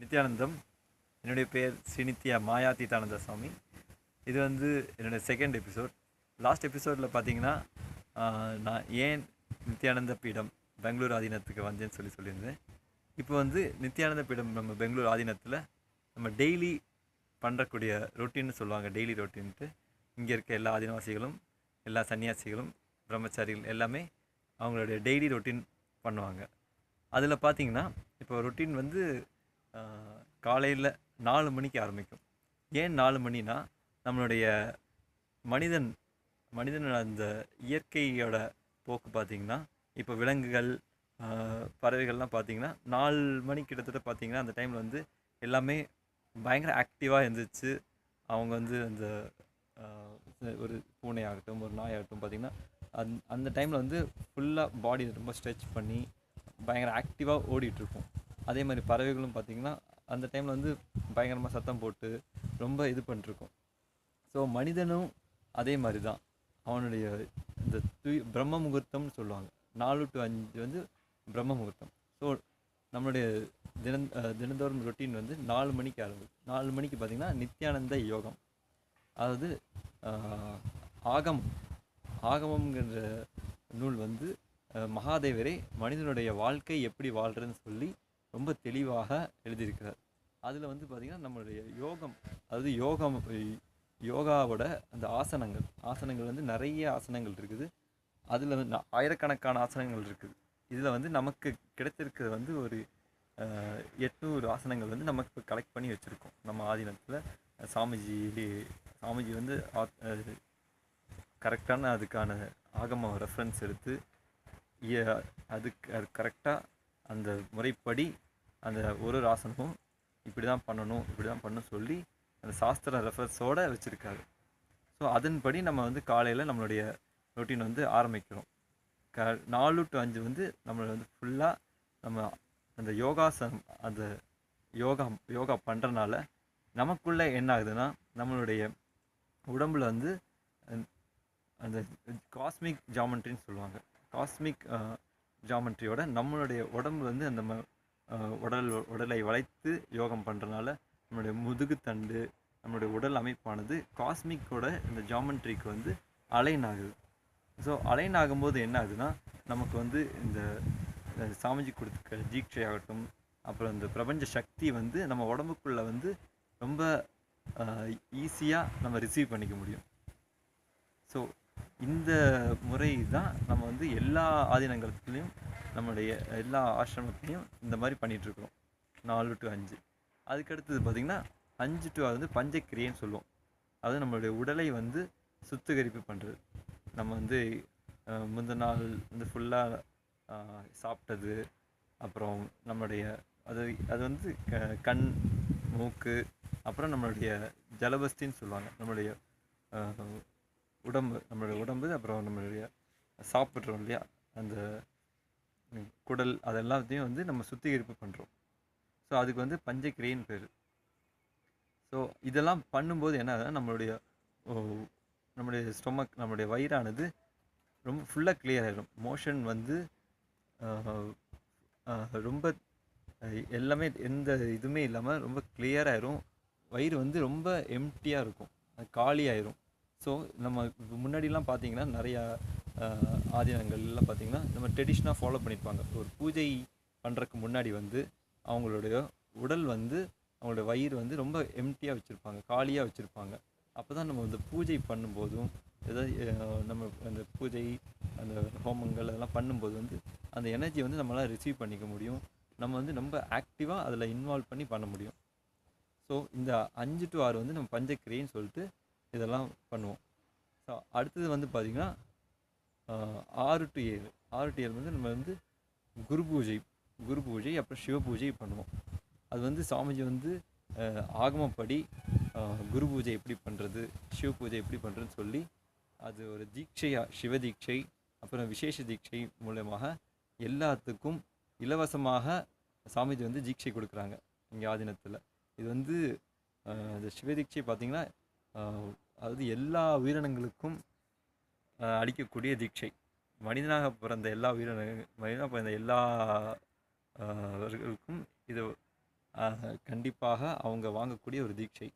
நித்யானந்தம். என்னுடைய பெயர் ஸ்ரீநித்யா மாயாதீதானந்த சுவாமி. இது வந்து என்னுடைய செகண்ட் எபிசோட். லாஸ்ட் எபிசோடில் பார்த்தீங்கன்னா நான் ஏன் நித்யானந்த பீடம் பெங்களூர் ஆதீனத்துக்கு வந்தேன்னு சொல்லியிருந்தேன். இப்போ வந்து நித்யானந்த பீடம் நம்ம பெங்களூர் ஆதீனத்தில் நம்ம டெய்லி பண்ணுறக்கூடிய ரொட்டீன்னு சொல்லுவாங்க. டெய்லி ரொட்டீன்ட்டு இங்கே இருக்க எல்லா ஆதினவாசிகளும், எல்லா சன்னியாசிகளும், பிரம்மச்சாரிகள் எல்லாமே அவங்களுடைய டெய்லி ரொட்டீன் பண்ணுவாங்க. அதில் பார்த்தீங்கன்னா இப்போ ரொட்டீன் வந்து காலையில் 4 மணிக்கு ஆரம்பிக்கும். ஏன் 4 மணினா, நம்மளுடைய மனிதன் அந்த இயற்கையோட போக்கு பார்த்திங்கன்னா, இப்போ விலங்குகள், பறவைகள்லாம் பார்த்திங்கன்னா 4 மணி கிட்டத்தட்ட பார்த்திங்கன்னா அந்த டைமில் வந்து எல்லாமே பயங்கர ஆக்டிவாக இருந்துச்சு. அவங்க வந்து அந்த ஒரு பூனை ஆகட்டும், ஒரு நாய் ஆகட்டும் பார்த்திங்கன்னா அந்த டைமில் வந்து ஃபுல்லாக பாடி ரொம்ப ஸ்ட்ரெச் பண்ணி பயங்கர ஆக்டிவாக ஓடிட்டுருக்கும். அதே மாதிரி பறவைகளும் பார்த்திங்கன்னா அந்த டைமில் வந்து பயங்கரமாக சத்தம் போட்டு ரொம்ப இது பண்ணிருக்கும். ஸோ மனிதனும் அதே மாதிரி தான். அவனுடைய இந்த பிரம்ம முகூர்த்தம்னு சொல்லுவாங்க. 4 to 5 வந்து பிரம்ம முகூர்த்தம். ஸோ நம்மளுடைய தினந்தோறும் ரொட்டீன் வந்து 4 மணிக்கு ஆரம்பிக்கும். 4 மணிக்கு பார்த்திங்கன்னா நித்யானந்த யோகம். அதாவது ஆகமம்ங்கிற நூல் வந்து மகாதேவரே மனிதனுடைய வாழ்க்கை எப்படி வாழ்கிறதுன்னு சொல்லி ரொம்ப தெளிவாக எழுதியிருக்கிறார். அதில் வந்து பார்த்திங்கன்னா நம்மளுடைய யோகம், அதாவது யோகாவோட அந்த ஆசனங்கள் வந்து நிறைய ஆசனங்கள் இருக்குது. அதில் வந்து ஆயிரக்கணக்கான ஆசனங்கள் இருக்குது. இதில் வந்து நமக்கு கிடைத்திருக்கிறது வந்து ஒரு 800 ஆசனங்கள் வந்து நமக்கு இப்போ கலெக்ட் பண்ணி வச்சுருக்கோம். நம்ம ஆதீனத்தில் சாமிஜி வந்து கரெக்டான அதுக்கான ஆகம ரெஃபரன்ஸ் எடுத்து அதுக்கு கரெக்டாக அந்த முறைப்படி அந்த ஒரு ஆசனமும் இப்படி தான் பண்ணணும் சொல்லி அந்த சாஸ்திர ரெஃபரன்ஸோடு வச்சுருக்காரு. ஸோ அதன்படி நம்ம வந்து காலையில் நம்மளுடைய ரொட்டீன் வந்து ஆரம்பிக்கிறோம். 4 to 5 வந்து நம்மளை வந்து ஃபுல்லாக நம்ம அந்த யோகாசனம், அந்த யோகா பண்ணுறனால நமக்குள்ளே என்ன ஆகுதுன்னா, நம்மளுடைய உடம்பில் வந்து அந்த காஸ்மிக் ஜாமெண்ட்ரின்னு சொல்லுவாங்க. காஸ்மிக் ஜாமெண்ட்ரியோட நம்மளுடைய உடம்பு வந்து அந்த உடலை வளைத்து யோகம் பண்ணுறனால நம்மளுடைய முதுகுத்தண்டு, நம்மளுடைய உடல் அமைப்பானது காஸ்மிக்கோட இந்த ஜாமெண்ட்ரிக்கு வந்து அலைன் ஆகுது. ஸோ அலைன் ஆகும்போது என்ன ஆகுதுன்னா, நமக்கு வந்து இந்த சாமிஜி கொடுத்துருக்க தீட்சை ஆகட்டும், அப்புறம் இந்த பிரபஞ்ச சக்தி வந்து நம்ம உடம்புக்குள்ளே வந்து ரொம்ப ஈஸியாக நம்ம ரிசீவ் பண்ணிக்க முடியும். ஸோ இந்த முறை தான் நம்ம வந்து எல்லா ஆதீனங்கள்லையும், நம்மளுடைய எல்லா ஆசிரமத்துலேயும் இந்த மாதிரி பண்ணிகிட்ருக்குறோம். 4 to 5. அதுக்கடுத்தது பார்த்திங்கன்னா 5 to 6 வந்து பஞ்சக்கிரியைன்னு சொல்லுவோம். அதாவது நம்மளுடைய உடலை வந்து சுத்திகரிப்பு பண்ணுறது. நம்ம வந்து முந்தின நாள் வந்து ஃபுல்லாக சாப்பிட்டது, அப்புறம் நம்மளுடைய அது வந்து கண், மூக்கு, அப்புறம் நம்மளுடைய ஜலபஸ்தின்னு சொல்லுவாங்க. நம்மளுடைய உடம்பு, அப்புறம் நம்மளுடைய சாப்பிட்றோம் இல்லையா, அந்த குடல், அதெல்லாத்தையும் வந்து நம்ம சுத்திகரிப்பு பண்ணுறோம். ஸோ அதுக்கு வந்து பஞ்சக்கிரியைன்னு பேர். ஸோ இதெல்லாம் பண்ணும்போது என்ன ஆகுதுன்னா, நம்மளுடைய ஸ்டொமக், நம்மளுடைய வயிறானது ரொம்ப ஃபுல்லாக கிளியர் ஆகிடும். மோஷன் வந்து ரொம்ப எல்லாமே எந்த இதுவுமே இல்லாமல் ரொம்ப கிளியராகிடும். வயிறு வந்து ரொம்ப எம்டியாக இருக்கும், அது காலி ஆயிரும். ஸோ நம்ம முன்னாடிலாம் பார்த்திங்கன்னா நிறையா ஆதீனங்கள்லாம் பார்த்திங்கன்னா நம்ம ட்ரெடிஷ்னாக ஃபாலோ பண்ணியிருப்பாங்க. ஒரு பூஜை பண்ணுறதுக்கு முன்னாடி வந்து அவங்களுடைய உடல் வந்து, அவங்களோட வயிறு வந்து ரொம்ப எம்டியாக வச்சுருப்பாங்க, காலியாக வச்சுருப்பாங்க. அப்போ தான் நம்ம இந்த பூஜை பண்ணும்போதும், ஏதாவது நம்ம அந்த பூஜை, அந்த ஹோமங்கள் அதெல்லாம் பண்ணும்போது வந்து அந்த எனர்ஜி வந்து நம்மளால் ரிசீவ் பண்ணிக்க முடியும். நம்ம வந்து ரொம்ப ஆக்டிவாக அதில் இன்வால்வ் பண்ணி பண்ண முடியும். ஸோ இந்த 5 to 6 வந்து நம்ம பஞ்சக்கிரியைன்னு சொல்லிட்டு இதெல்லாம் பண்ணுவோம். ஸோ அடுத்தது வந்து பார்த்திங்கன்னா 6 to 7 வந்து நம்ம வந்து குரு பூஜை, அப்புறம் சிவ பூஜை பண்ணுவோம். அது வந்து சாமிஜி வந்து ஆகமப்படி குரு பூஜை எப்படி பண்ணுறது, சிவ பூஜை எப்படி பண்ணுறதுன்னு சொல்லி அது ஒரு தீட்சையாக, சிவ தீட்சை, அப்புறம் விசேஷ தீட்சை மூலமாக எல்லாத்துக்கும் இலவசமாக சாமிஜி வந்து தீட்சை கொடுக்குறாங்க இங்கே ஆதீனத்தில். இது வந்து இந்த சிவதீட்சை பார்த்திங்கன்னா அதாவது எல்லா உயிரினங்களுக்கும் அளிக்கக்கூடிய தீட்சை. மனிதனாக பிறந்த எல்லா அவர்களுக்கும் இது கண்டிப்பாக அவங்க வாங்கக்கூடிய ஒரு தீட்சை.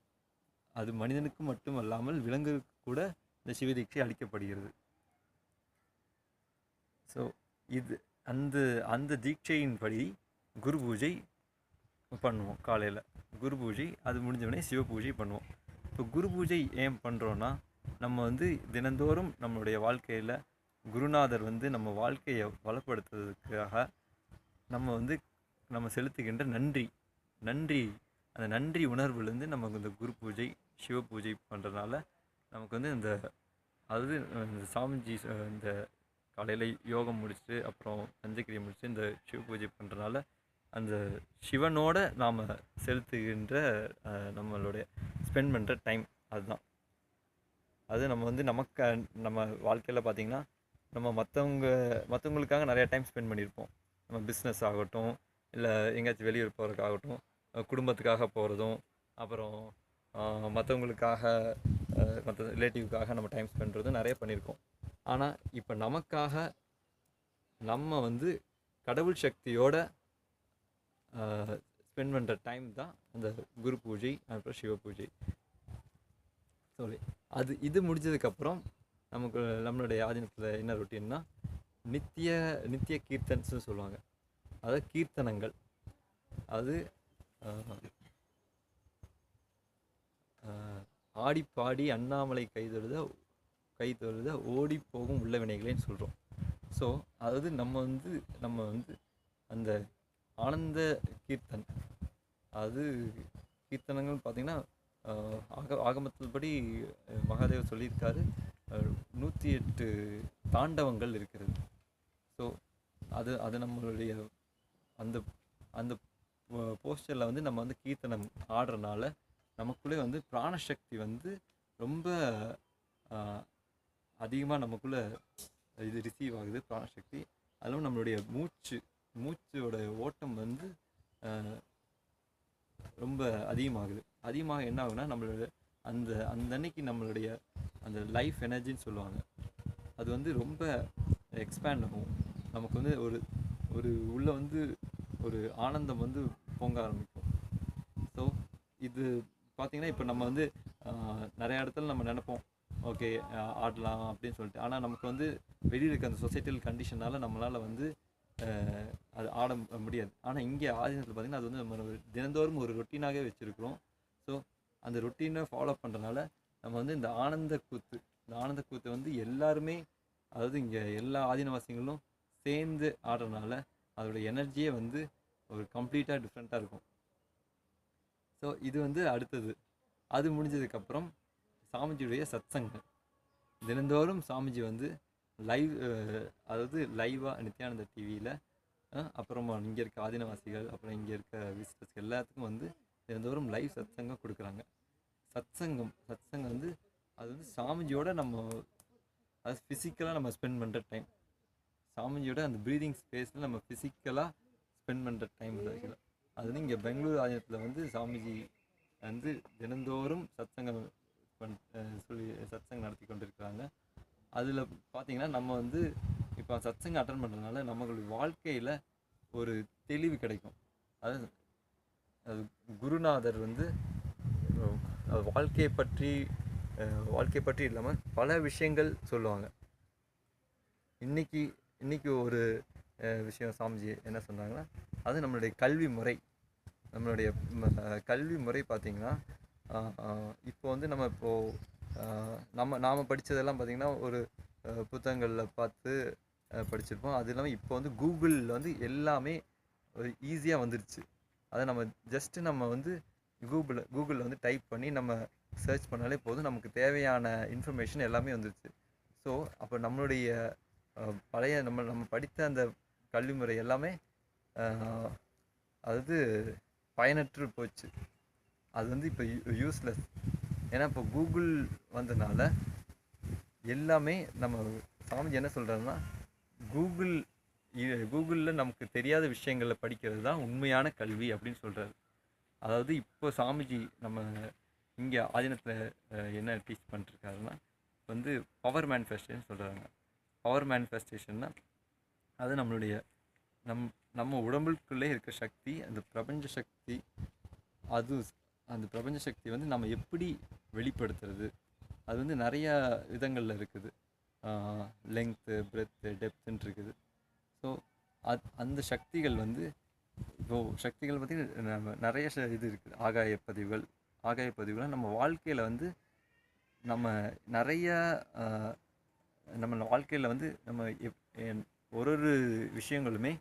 அது மனிதனுக்கு மட்டும் அல்லாமல் விலங்குக்கு கூட இந்த சிவ தீட்சை அளிக்கப்படுகிறது. ஸோ இது அந்த அந்த தீட்சையின்படி குரு பூஜை பண்ணுவோம். காலையில் குரு பூஜை, அது முடிஞ்சவொடனே சிவ பூஜை பண்ணுவோம். இப்போ குரு பூஜை ஏன் பண்ணுறோன்னா, நம்ம வந்து தினந்தோறும் நம்மளுடைய வாழ்க்கையில் குருநாதர் வந்து நம்ம வாழ்க்கையை வளப்படுத்துறதுக்காக நம்ம செலுத்துகின்ற நன்றி அந்த நன்றி உணர்வுலேருந்து நமக்கு இந்த குரு பூஜை சிவ பூஜை பண்ணுறதுனால நமக்கு வந்து இந்த சாமிஜி இந்த காலையில் யோகம் முடிச்சுட்டு அப்புறம் பஞ்சக்கிரியை முடிச்சுட்டு இந்த சிவ பூஜை பண்ணுறதுனால அந்த சிவனோட நாம் செலுத்துகின்ற நம்மளுடைய ஸ்பெண்ட் பண்ணுற டைம் அதுதான். அது நம்ம வந்து நம்ம வாழ்க்கையில் பார்த்திங்கன்னா நம்ம மற்றவங்களுக்காக நிறையா டைம் ஸ்பெண்ட் பண்ணியிருப்போம். நம்ம பிஸ்னஸ் ஆகட்டும், இல்லை எங்கேயாச்சும் வெளியூர் போகிறதுக்காகட்டும், குடும்பத்துக்காக போகிறதும், அப்புறம் மற்றவங்களுக்காக மற்ற ரிலேட்டிவ்க்காக நம்ம டைம் ஸ்பெண்ட் பண்ணுறதும் நிறைய பண்ணியிருக்கோம். ஆனால் இப்போ நமக்காக நம்ம வந்து கடவுள் சக்தியோட ஸ்பெண்ட் பண்ணுற டைம் தான் அந்த குரு பூஜை, அப்புறம் சிவ பூஜை. சாரி, இது முடிஞ்சதுக்கப்புறம் நம்மளுடைய ஆதீனத்தில் என்ன ரொட்டீன்னா நித்திய கீர்த்தன்ஸ்னு சொல்லுவாங்க. அதாவது கீர்த்தனங்கள். அது ஆடி பாடி அண்ணாமலை கைதொழுத ஓடி போகும் உள்ள வினைகளேன்னு சொல்கிறோம். ஸோ அதாவது நம்ம வந்து அந்த ஆனந்த கீர்த்தன், அது கீர்த்தனங்கள் பார்த்திங்கன்னா ஆகமத்தில் படி மகாதேவர் சொல்லியிருக்காரு, 108 தாண்டவங்கள் இருக்கிறது. ஸோ அது நம்மளுடைய அந்த அந்த போஸ்டரில் வந்து நம்ம வந்து கீர்த்தனம் ஆடுறதுனால நமக்குள்ளே வந்து பிராணசக்தி வந்து ரொம்ப அதிகமாக நமக்குள்ளே இது ரிசீவ் ஆகுது, பிராணசக்தி. அதுவும் நம்மளுடைய மூச்சோட ஓட்டம் வந்து ரொம்ப அதிகமாக என்ன ஆகுனா நம்மளோட அந்த அன்னைக்கு நம்மளுடைய அந்த லைஃப் எனர்ஜின்னு சொல்லுவாங்க, அது வந்து ரொம்ப எக்ஸ்பேண்ட் ஆகும். நமக்கு வந்து ஒரு உள்ள வந்து ஒரு ஆனந்தம் வந்து பொங்க ஆரம்பிக்கும். ஸோ இது பார்த்திங்கன்னா இப்போ நம்ம வந்து நிறையா இடத்துல நம்ம நினைப்போம், ஓகே ஆடலாம் அப்படின்னு சொல்லிட்டு. ஆனால் நமக்கு வந்து வெளியில் இருக்க அந்த சொசைட்டியல் கண்டிஷனால் நம்மளால் வந்து அது ஆட முடியாது. ஆனால் இங்கே ஆதீனத்தில் பார்த்திங்கன்னா அது வந்து நம்ம தினந்தோறும் ஒரு ரொட்டீனாகவே வச்சுருக்கிறோம். ஸோ அந்த ரொட்டீனை ஃபாலோ பண்ணுறதுனால நம்ம வந்து இந்த ஆனந்த கூத்து வந்து எல்லாருமே, அதாவது இங்கே எல்லா ஆதீனவாசிகளும் சேர்ந்து ஆடுறதுனால அதோட எனர்ஜியே வந்து ஒரு கம்ப்ளீட்டாக டிஃப்ரெண்ட்டாக இருக்கும். ஸோ இது வந்து அடுத்தது. அது முடிஞ்சதுக்கப்புறம் சாமிஜியுடைய சத்சங்கம். தினந்தோறும் சாமிஜி வந்து அதாவது லைவாக நித்யானந்த டிவியில், அப்புறமா இங்கே இருக்க ஆதீனவாசிகள், அப்புறம் இங்கே இருக்க விசிட்டர்ஸ் எல்லாத்துக்கும் வந்து தினந்தோறும் லைவ் சத்சங்கம் கொடுக்குறாங்க. சத்சங்கம் வந்து அது வந்து சாமிஜியோட அது ஃபிசிக்கலாக நம்ம ஸ்பெண்ட் பண்ணுற டைம். சாமிஜியோட அந்த ப்ரீதிங் ஸ்பேஸில் நம்ம ஃபிசிக்கலாக ஸ்பெண்ட் பண்ணுற டைம் அது. அது வந்து இங்கே பெங்களூர் ஆதீனத்தில் வந்து சாமிஜி வந்து தினந்தோறும் சத்சங்கம் நடத்தி கொண்டிருக்கிறாங்க. அதில் பார்த்திங்கன்னா நம்ம வந்து இப்போ சத்சங்கம் அட்டன் பண்ணுறதுனால நம்மளுடைய வாழ்க்கையில் ஒரு தெளிவு கிடைக்கும். அது குருநாதர் வந்து வாழ்க்கையை பற்றி இல்லாமல் பல விஷயங்கள் சொல்லுவாங்க. இன்னைக்கு ஒரு விஷயம் சாமிஜி என்ன சொன்னாங்கன்னா, அது நம்மளுடைய கல்வி முறை பார்த்திங்கன்னா, இப்போ வந்து நாம் படித்ததெல்லாம் பார்த்திங்கன்னா ஒரு புத்தகங்களில் பார்த்து படிச்சிருப்போம். அது இல்லாமல் இப்போ வந்து கூகுளில் வந்து எல்லாமே ஈஸியாக வந்துடுச்சு. அதை நம்ம வந்து கூகுளில் வந்து டைப் பண்ணி நம்ம சர்ச் பண்ணாலே போதும், நமக்கு தேவையான இன்ஃபர்மேஷன் எல்லாமே வந்துடுச்சு. ஸோ அப்போ நம்மளுடைய பழைய நம்ம படித்த அந்த கல்வி முறை எல்லாமே அதாவது பயனற்று போச்சு. அது வந்து இப்போ யூஸ்லெஸ். ஏன்னா இப்போ கூகுள் வந்ததுனால எல்லாமே நம்ம சாமிஜி என்ன சொல்கிறாருன்னா, கூகுளில் நமக்கு தெரியாத விஷயங்களை படிக்கிறது தான் உண்மையான கல்வி அப்படின்னு சொல்கிறாரு. அதாவது இப்போ சாமிஜி நம்ம இங்கே ஆதீனத்தில் என்ன டீச் பண்ணிருக்காருன்னா வந்து பவர் மேனிஃபெஸ்டேஷன் சொல்கிறாங்க. பவர் மேனிஃபெஸ்டேஷன்னா அது நம்ம உடம்புக்குள்ளே இருக்க சக்தி, அந்த பிரபஞ்ச சக்தி, அது அந்த பிரபஞ்ச சக்தி வந்து நம்ம எப்படி வெளிப்படுத்துறது, அது வந்து நிறையா விதங்களில் இருக்குது. லெங்க்த்து, பிரெத்து, டெப்த்துன்னு இருக்குது. ஸோ அந்த சக்திகள் வந்து இப்போது சக்திகள் பார்த்திங்கன்னா நம்ம நிறைய இது இருக்குது. ஆகாய பதிவுகள் நம்ம வாழ்க்கையில் வந்து நம்ம நிறைய நம்ம வாழ்க்கையில் வந்து நம்ம ஒரு ஒரு விஷயங்களுமே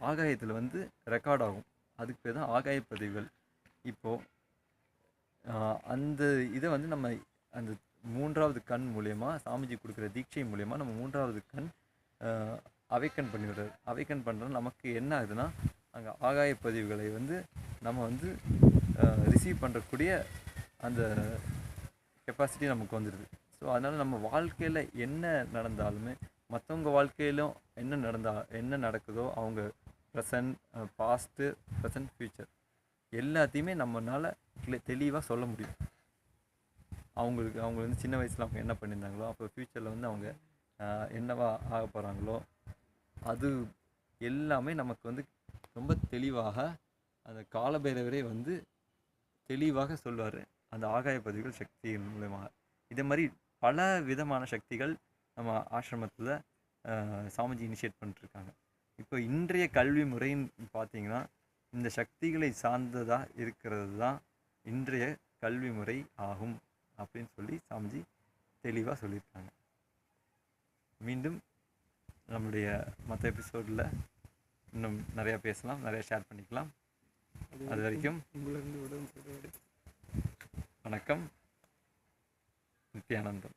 ஆகாயத்தில் வந்து ரெக்கார்ட் ஆகும். அதுக்கு பேர் தான் ஆகாய பதிவுகள். இப்போது அந்த இதை வந்து நம்ம அந்த 3வது கண் மூலயமா, சாமிஜி கொடுக்குற தீட்சை மூலயமா நம்ம 3வது கண் அவைக்கன் பண்ணி விடுறது. அவைக்கன் பண்ணுறது நமக்கு என்ன ஆகுதுன்னா, அங்கே ஆகாய பதிவுகளை வந்து நம்ம வந்து ரிசீவ் பண்ணுறக்கூடிய அந்த கெப்பாசிட்டி நமக்கு வந்துடுது. ஸோ அதனால் நம்ம வாழ்க்கையில் என்ன நடந்தாலுமே, மற்றவங்க வாழ்க்கையிலும் என்ன நடக்குதோ, அவங்க ப்ரெசன்ட், பாஸ்ட்டு, ப்ரெசன்ட், ஃப்யூச்சர் எல்லாத்தையுமே நம்மளால் தெளிவாக சொல்ல முடியும். அவங்க வந்து சின்ன வயசில் அவங்க என்ன பண்ணியிருந்தாங்களோ, அப்போ ஃப்யூச்சரில் வந்து அவங்க என்னவா ஆக போகிறாங்களோ, அது எல்லாமே நமக்கு வந்து ரொம்ப தெளிவாக அந்த காலபைரவரே வந்து தெளிவாக சொல்வார், அந்த ஆகாய பதிவுகள் சக்தியின் மூலமாக. இதே மாதிரி பல விதமான சக்திகள் நம்ம ஆசிரமத்தில் சாமிஜி இனிஷியேட் பண்ணிட்டுருக்காங்க. இப்போ இன்றைய கல்வி முறைன்னு பார்த்தீங்கன்னா, இந்த சக்திகளை சார்ந்ததாக இருக்கிறது தான் இன்றைய கல்வி முறை ஆகும் அப்படின்னு சொல்லி சாமிஜி தெளிவாக சொல்லியிருக்காங்க. மீண்டும் நம்முடைய மற்ற எபிசோடில் இன்னும் நிறையா பேசலாம், நிறையா ஷேர் பண்ணிக்கலாம். அது வரைக்கும் வணக்கம். நித்யானந்தம்.